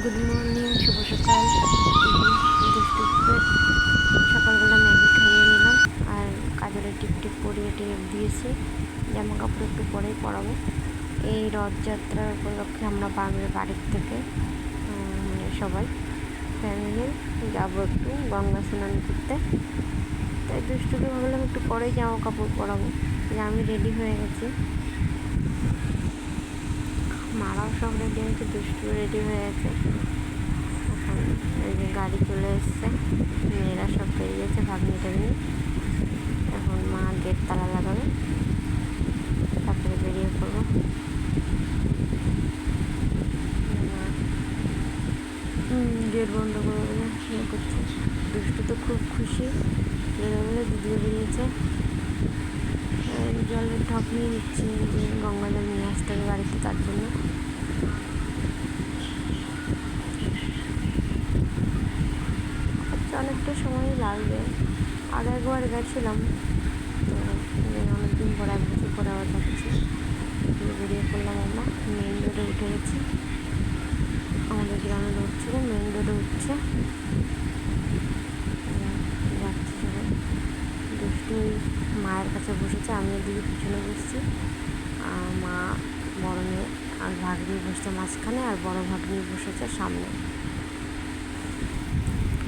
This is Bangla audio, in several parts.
গুড মর্নিং, শুভ সকাল। দুষ্টুকে সকালবেলা ম্যাগি খাইয়ে নিলাম আর কাজলের টিপ টিপ পরিয়ে টিপ দিয়েছি। জামা কাপড় একটু পরেই পরাবো। এই রথযাত্রার উপলক্ষে আমরা বাড়ির থেকে মানে সবাই ফ্যামিলি যাবো একটু গঙ্গা স্নান করতে। তাই দুষ্টুকে ভাবলাম একটু পরেই জামা কাপড় পরাবো। আমি রেডি হয়ে গেছি, মারাও সব রেডি হয়েছে, দুষ্টু রেডি হয়ে গেছে। এখন এই যে গাড়ি চলে এসছে, মেয়েরা সব বেরিয়েছে ভাগ্নিটা নিয়ে। এখন মা গেট তালা লাগাবে, তারপরে বেরিয়ে পড়বো। গেট বন্ধ করে বলে ইয়ে করছে। দুষ্টু তো খুব খুশি, বলে দিদিও বেরিয়েছে। জলের ঢপ নিয়ে নিচ্ছি, যে গঙ্গা জল নিয়ে আসতে হবে বাড়িতে, তার জন্য। অনেকটা সময়ই লাগবে। আগে একবার গেছিলাম, তো অনেকদিন পরে, 1 বছর পরে আবার যাচ্ছি। বেরিয়ে পড়লাম, আমরা মেন রোডে উঠে গেছি। আমাদের গ্রামে রোড ছিল, মেন রোডে উঠছে, যাচ্ছি সবাই। দুষ্টু মায়ের কাছে বসেছে, আমি এদিকে পিছনে বসছি। মা, বড় মেয়ে আর ভাগ্নি বসছে মাঝখানে, আর বড় ভাগ্নি বসেছে সামনে।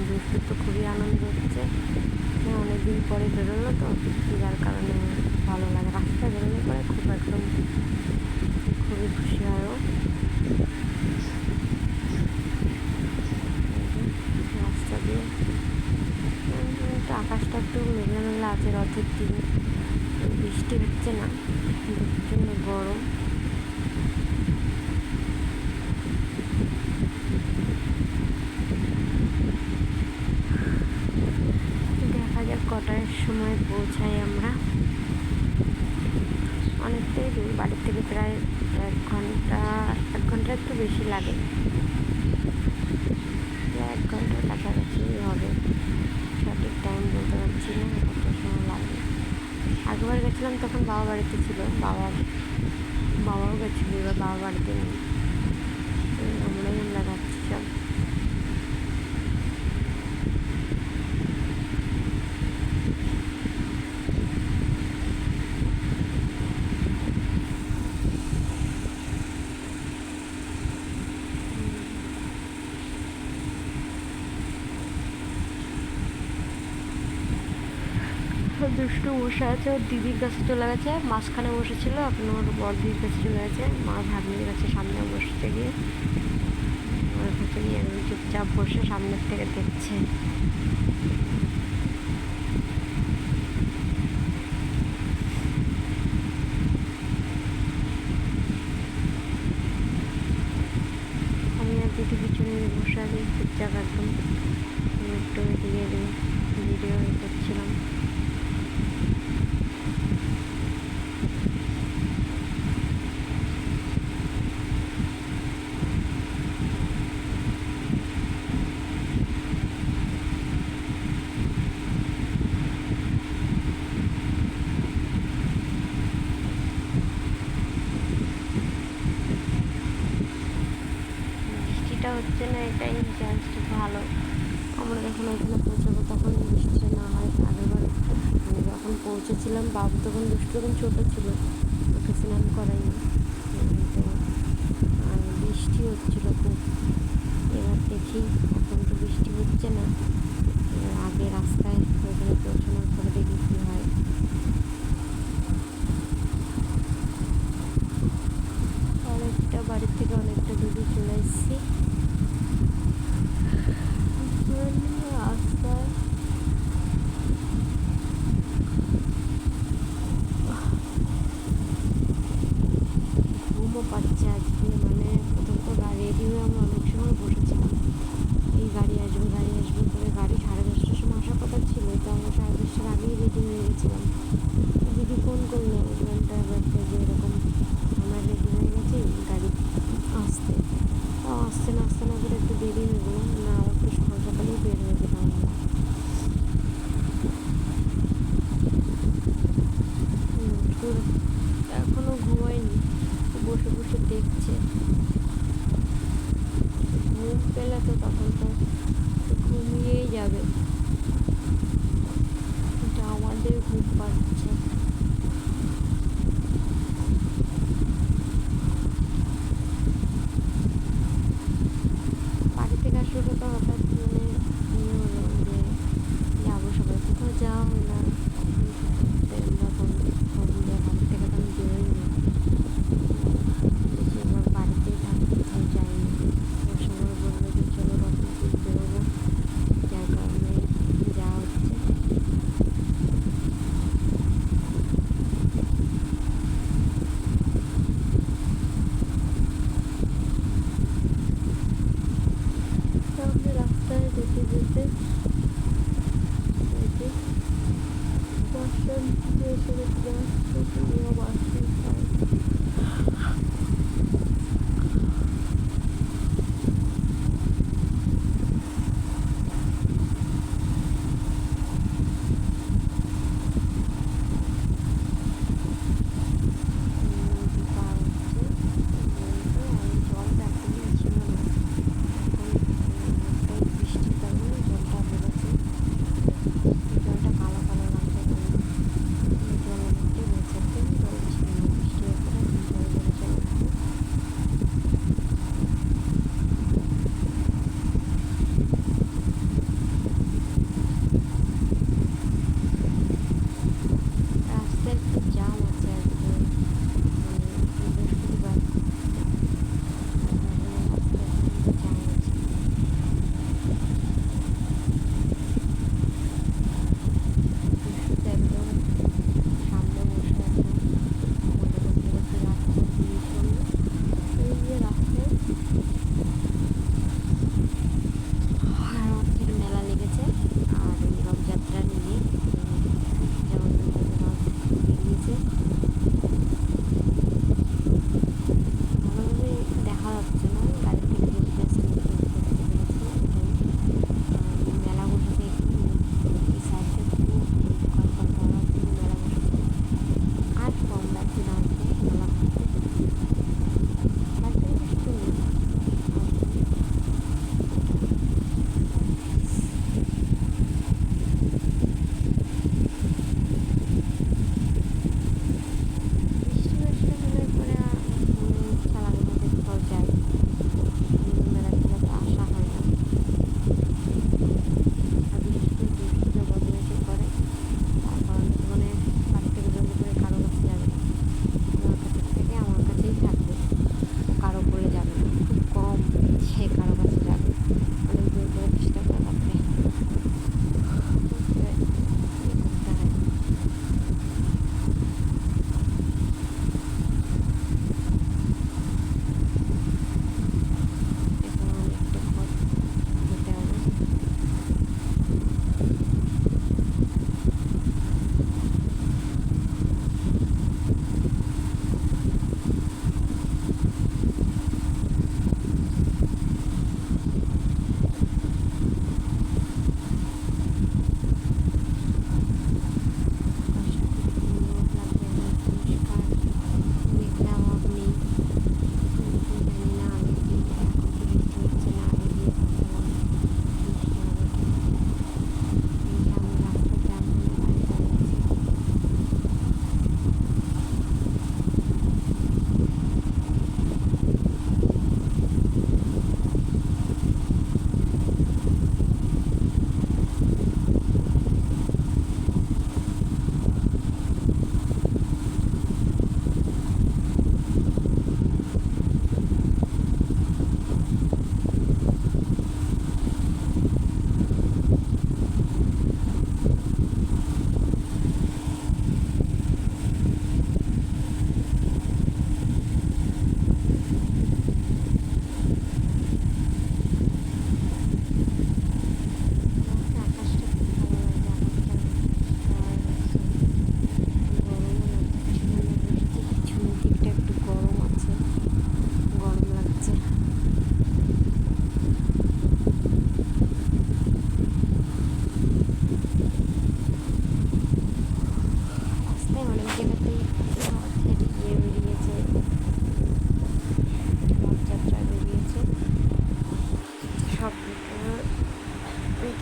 দুষ্টুর তো খুবই আনন্দ হচ্ছে, অনেকদিন পরে বেরোলো তো, যার কারণে ভালো লাগে। রাস্তায় বেরোলে পরে খুবই খুশি হয় ও। রাস্তা দিয়ে আকাশটা একটু মেঘলা মেঘলা আছে, রথের দিন বৃষ্টি হচ্ছে না, প্রচণ্ড গরম। দেখা যাক কটার সময় পৌঁছাই আমরা। অনেকটাই দূর, বাড়ির থেকে প্রায় 1 ঘন্টা একটু বেশি লাগে, প্রায় 1 ঘন্টার কাছাকাছি হবে। সঠিক টাইম বলতে পারছি না কত সময় লাগবে। আগেবার গেছিলাম তখন বাবা বাড়িতে ছিল, বাবাও গেছিল, এবার বাবা বাড়িতে নেই, আমরা যাচ্ছি সব। দুষ্টু বসে আছে, ওর দিদির কাছে চলে গেছে, মাঝখানে বসেছিল, এখন ওর বড় দিদির কাছে চলে গেছে। মা ভাগ্নির কাছে সামনে বসতে গিয়ে ওর কাছে নিয়ে একদম চুপচাপ বসে সামনের থেকে দেখছে। আমি আর দিদি পিছনে বসে আছি চুপচাপ একদম, একটু এদিকে ভিডিও করছিলাম। বৃষ্টিটা হচ্ছে না, এটাই জাস্ট ভালো। আমরা যখন ওইখানে পৌঁছাবো তখন বৃষ্টি না হয়। আগেরবার আমি যখন পৌঁছেছিলাম, বাবু তখন দুষ্টু তখন ছোটো ছিল, ওকে স্নান করাইনি, তো আর বৃষ্টি হচ্ছিলো খুব। এবার দেখি, এখন তো বৃষ্টি হচ্ছে না, আগে রাস্তায় ওইখানে পৌঁছানোর পরে দেখি কী হয়। অনেকটা বাড়ির থেকে অনেকটা দূরে চলে এসেছি। রাস্তায় ঘুমও পাচ্ছে আজকে, মানে প্রথম তো রেডি হয়ে আমরা অনেক সময় বসেছিলাম, এই গাড়ি আসবে করে। গাড়ি 10:30টার সময় আসার কথা ছিল, তো আমরা 10:30টার আগেই রেডি হয়ে গেছিলাম। দিদি ফোন করলো ড্রাইভারকে যে এরকম আমরা রেডি হয়ে গেছি, গাড়ি আসতে না করে একটু দেরি হয়ে গেলো, না একটু সকাল সকালেই বের হয়ে যেতাম আমরা। এখনো ঘুমায়নি, বসে বসে দেখছে, ঘুম পেলে তো তখন তো ঘুমিয়েই যাবে। এটা আমাদের ঘুম পাচ্ছে। বাড়ি থেকে আসলে তো হঠাৎ মানে ইয়ে হলো যে যাবো, সবাই কোথাও যাওয়া হয় না। তখন বাড়ি থেকে তো আমি বেরোই না, বেশিরভাগ বাড়িতেই থাকি, কোথাও যাইনি। ওর সময় বললো যে চলো রত্নপুর বেরোবো, যার কারণে যাওয়া হচ্ছে। সামনে রাস্তায় যেতে যেতে এই যে বাস স্ট্যান্ড এসে গেছে, বাস স্ট্যান্ড। পার হচ্ছে আমি জলটা একদমই ছিল না, এখন বৃষ্টির কারণে জলটা বেড়ে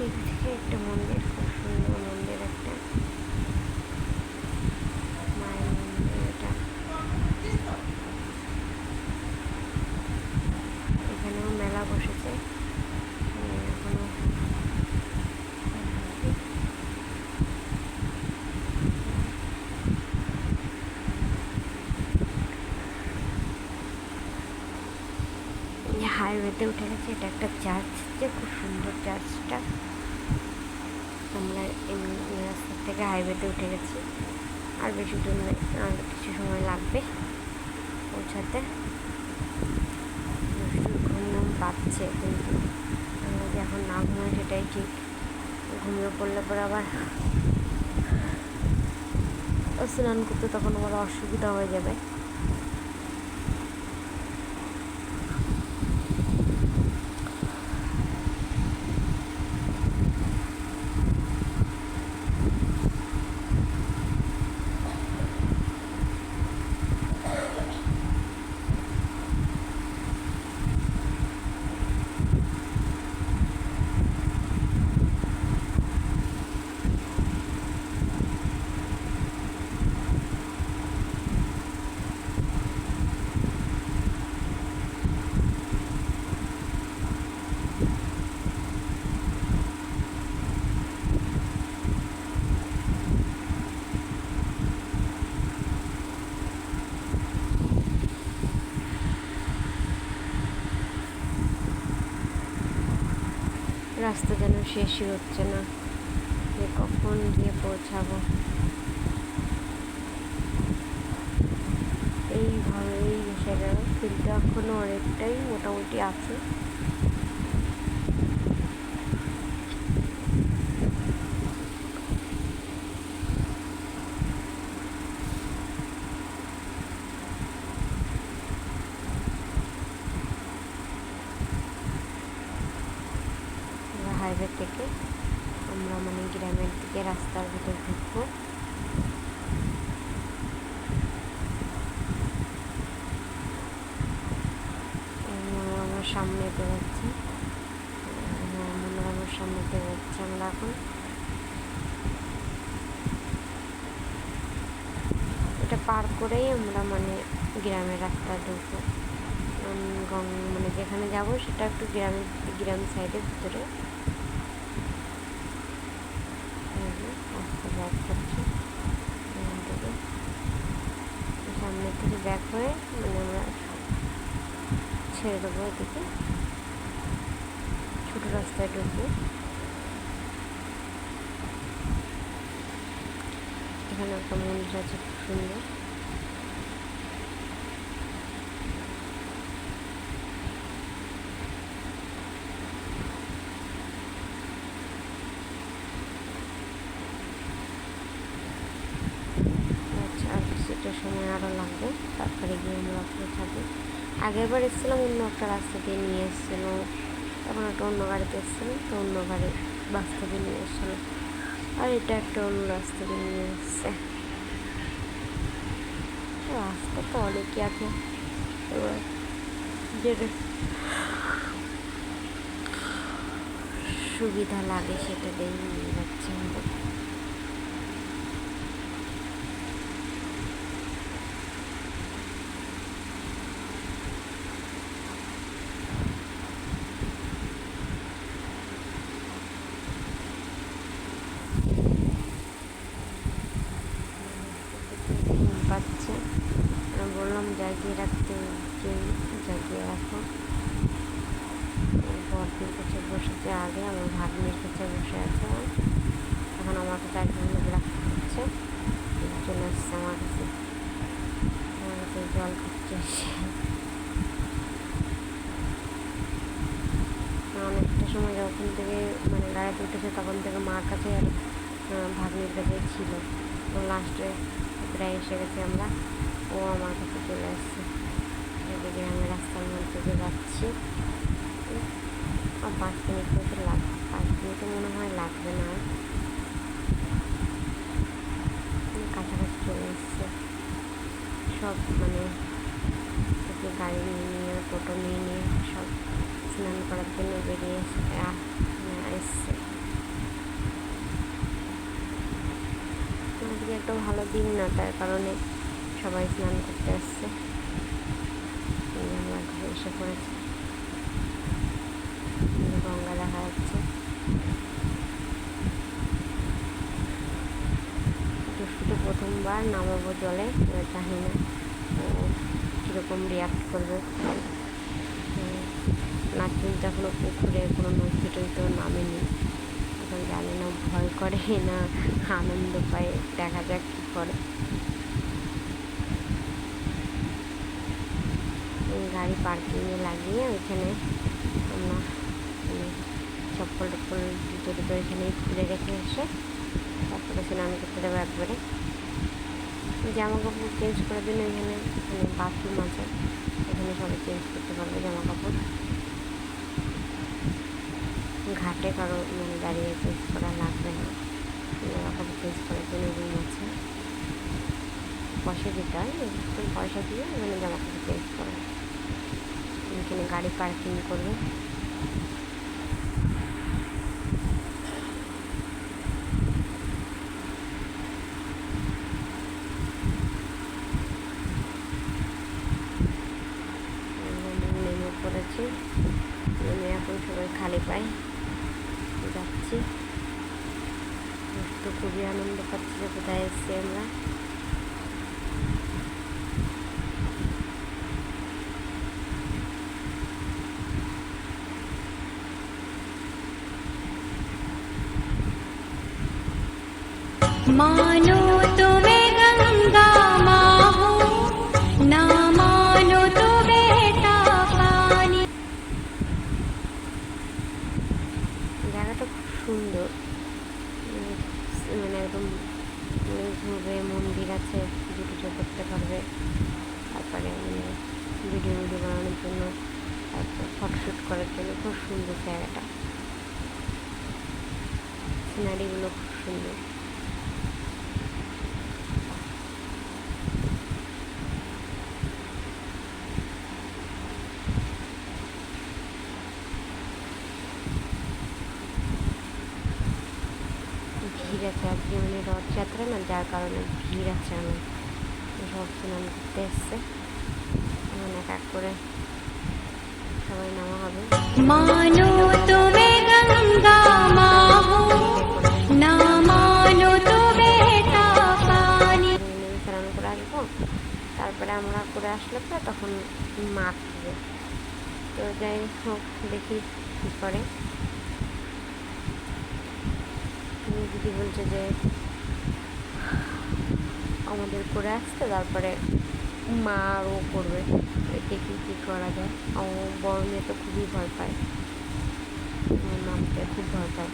টিভি থেকে একটা মন্দির, খুব সুন্দর মন্দির, একটা মায়ের মন্দির এটা। এখানেও মেলা বসেছে এখনো। হাইওয়েতে উঠে গেছে, এটা একটা চার্চ, যে খুব সুন্দর চার্চটা। আমরা এমনি রাস্তার থেকে হাইওয়েতে উঠে গেছি, আর বেশি দূর নেই, আর কিছু সময় লাগবে পৌঁছাতে। ঘুম ঘুম পাচ্ছে, কিন্তু আমরা যে এখন না ঘুমাই সেটাই ঠিক। ঘুমিয়ে পড়লে পরে আবার স্নান করতে তখন আবার অসুবিধা হয়ে যাবে। রাস্তা যেন শেষই হচ্ছে না, যে কখন গিয়ে পৌঁছাবো। এইভাবেই এসে গেল, কিন্তু এখনো অনেকটাই মোটামুটি আছে। হাইওয়ে থেকে আমরা মানে গ্রামের দিকে রাস্তার ভিতর ঢুকবো। মনোরমার সামনে বেরোচ্ছি, মনোরমার সামনে বেরোচ্ছি আমরা এখন। এটা পার করেই আমরা মানে গ্রামের রাস্তা ঢুকবো। মানে যেখানে যাবো সেটা একটু গ্রাম সাইডের ভিতরে। রাস্তা ব্যাক করছি এখান থেকে, সামনের থেকে ব্যাক হয়ে মানে আমরা ছেড়ে দেবো এদিকে, ছোটো রাস্তায় ঢুকবো। এখানে একটা মন্দির আছে খুব সুন্দর। কিছুটা সময় আরও লাগবে, তারপরে গিয়ে আমরা পৌঁছাবো। আগেরবার এসেছিলাম অন্য একটা রাস্তা দিয়ে নিয়ে এসেছিলো, তখন একটা অন্য গাড়িতে এসেছিলাম, তো অন্য গাড়ির রাস্তা দিয়ে নিয়ে এসেছিলো, আর এটা একটা অন্য রাস্তা দিয়ে নিয়ে এসছে। রাস্তা তো অনেকই আছে, এবার যেটা সুবিধা লাগে সেটা দিয়েই নিয়ে যাচ্ছে আমাদের। পাচ্ছে বললাম জাগিয়ে রাখতে, যে জাগিয়ে রাখো। বরদির কাছে বসেছে আগে, আমার ভাগ্নির কাছে বসে আছে, এখন আমার কাছে একজন লোক রাখতে হচ্ছে, চলে আসছে আমার কাছে জল খাচ্ছে এসে। অনেকটা সময় যখন থেকে মানে গাড়িতে উঠেছে তখন থেকে মার কাছে আর ভাগ্নির কাছেই ছিল, তো লাস্টে প্রায় এসে গেছি আমরা, ও আমার কাছে চলে আসছে। এদিকে আমি রাস্তার মধ্যে দিয়ে যাচ্ছি, আর 5 মিনিট মতো লাগবে, 5 মিনিটও মনে হয় লাগবে না, কাছাকাছি চলে এসছে। সব মানে গাড়ি নিয়ে টোটো নিয়ে সব স্নান করার জন্য বেরিয়ে এসছে। একটা ভালো দিন না, তার কারণে সবাই স্নান করতে আসছে। আমরা ঘরে এসে পড়েছি, গঙ্গা দেখা যাচ্ছে। দুষ্টুতে প্রথমবার নামাবো জলে, জানি না কীরকম রিয়াক্ট করবে। নাচুন এখনো পুকুরে কোনো নদী টদীতেও নামেনি, এখন জানি না ভয় করে না আনন্দ পায়, দেখা যাক কী করে। গাড়ি পার্কিংয়ে লাগিয়ে ওইখানে আমরা চপ্পল টপ্পল জুতো টুতো এখানেই খুলে রেখে এসে তারপরে স্নান করতে দেবো একবারে। জামা কাপড় চেঞ্জ করার জন্য এখানে বাথরুম আছে, এখানে সবাই চেঞ্জ করতে পারবে জামা কাপড়। ঘাটে কারো দাঁড়িয়ে চেঞ্জ করা লাগবে না, জামা কাপড় চেঞ্জ করার জন্য রুম আছে, পয়সা দিতে হয়, পয়সা দিয়ে এখানে জামা কাপড় চেঞ্জ করা। এখানে গাড়ি পার্কিং করবে। নেমে পড়েছি, নেমে এখন সবাই খালি পাই যাচ্ছি। তো খুবই আনন্দ পাচ্ছি যে কোথায় এসছি আমরা। मानो तुम्हें गंगा माँ हो, ना मानो तो बेटा पानी। জায়গাটা খুব সুন্দর, একদম ঘুরবে, মন্দির আছে, পুজো টুজো করতে পারবে, তারপরে ভিডিও বানানোর জন্য, তারপর ফটোশ্যুট করার জন্য খুব সুন্দর জায়গাটা। সিনারিগুলো খুব সুন্দর। ভিড় আছে আজকে, রথযাত্রা না, যার কারণে ভিড় আছে অনেক, সব স্নান করতে এসছে। এখন এক এক করে সবাই নামা হবে। मानो तुम्हें गंगा माँ हो, ना मानो तो बेटा पानी। স্নান করে আসবো, তারপরে আমরা করে আসলে পরে তখন মা খাবে। তো যাই হোক, দেখি কী করে। দিদি বলছে যে আমাদের করে আসতে, তারপরে মা আরও করবে, দেখি কী করা যায়। আমার বড় মেয়ে তো খুবই ভয় পায়, নামতে খুব ভয় পায়।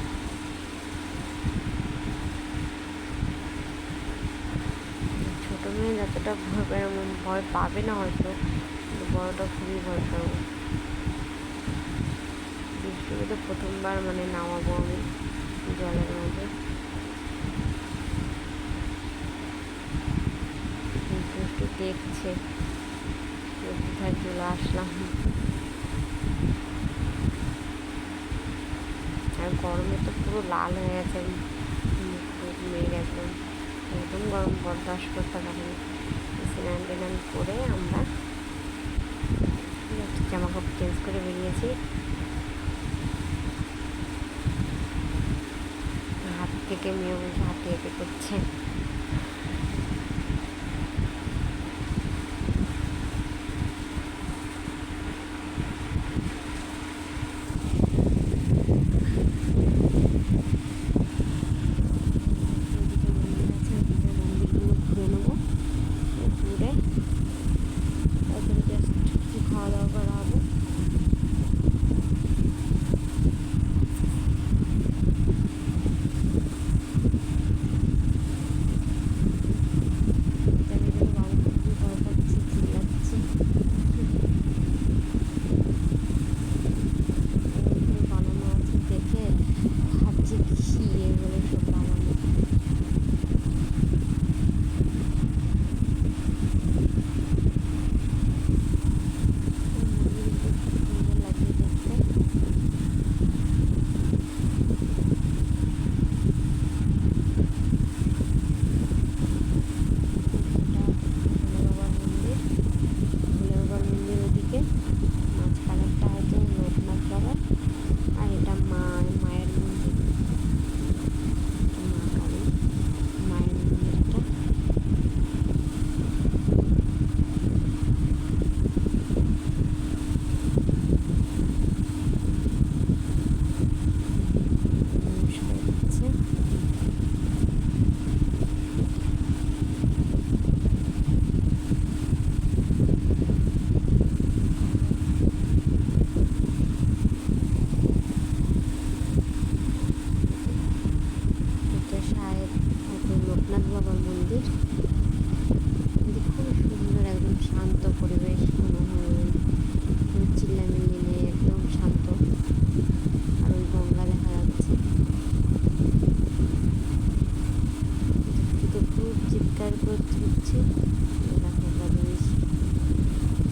ছোটো মেয়ে যতটা ভয় পায়, ভয় পাবে না হয়তো, বড়টা খুবই ভয় পায়। বৃষ্টিতে তো প্রথমবার নামাবো আমি জলের মধ্যে। একটু দেখছে কোথায় চলে আসলাম। আর গরমে তো পুরো লাল হয়ে গেছে, মেঘ একদম একদম গরম বরদাস্ত করতে পারিনি। স্নান টেনান করে আমরা জামা কাপড় চেঞ্জ করে বেরিয়েছি। হাত থেকে মেয়ে বলছে হাতে এঁকে করছে। যাচ্ছি। দেখো বেশ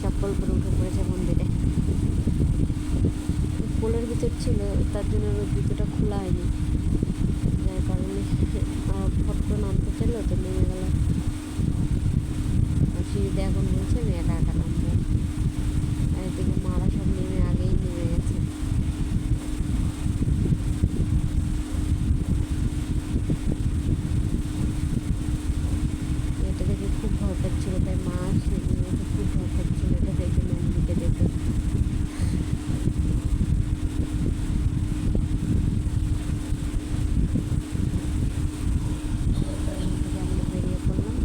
চপ্পল পরে উঠে পড়েছে মন্দিরে। পোলের ভিতর ছিল, তার জন্য ওর জুতোটা খোলা হয়নি, যার কারণে ফট করে নামতে চাইলো তো নেমে গেল। আর সিঁড়িতে এখন বলছে আমি একা একা নামবো, আর এদিকে মারা সব নেমে আগেই নেমে গেছে। এটা দেখে খুব ভয় পাচ্ছিল, তাই মা সেদিন খুব ভয় পাচ্ছিল এটা দেখে, মন্দিরকে দেখে। আমরা বেরিয়ে পড়লাম।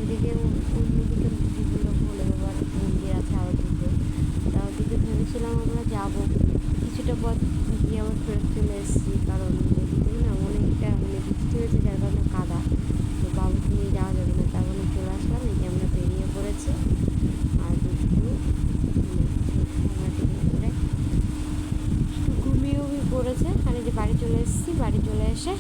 এদিকে অন্যদিকে বিভিন্ন ভোলে বাবার মন্দির আছে আরও দুটো, তাও দিকে ভেবেছিলাম আমরা যাবো, কিছুটা পথ গিয়ে আবার ফেরত চলে এসেছি, কারণ এদিকে না অনেকটা বৃষ্টি হয়েছে, যার কারণে কাদা, তো বাবুকে নিয়ে যাওয়া যাবে না, তার কারণে চলে আসলাম। এই যে আমরা বেরিয়ে পড়েছি, আর দুটো আমরা টিফিন করে ঘুমিয়েও পড়েছে। আর এই যে বাড়ি চলে এসেছি, বাড়ি চলে এসে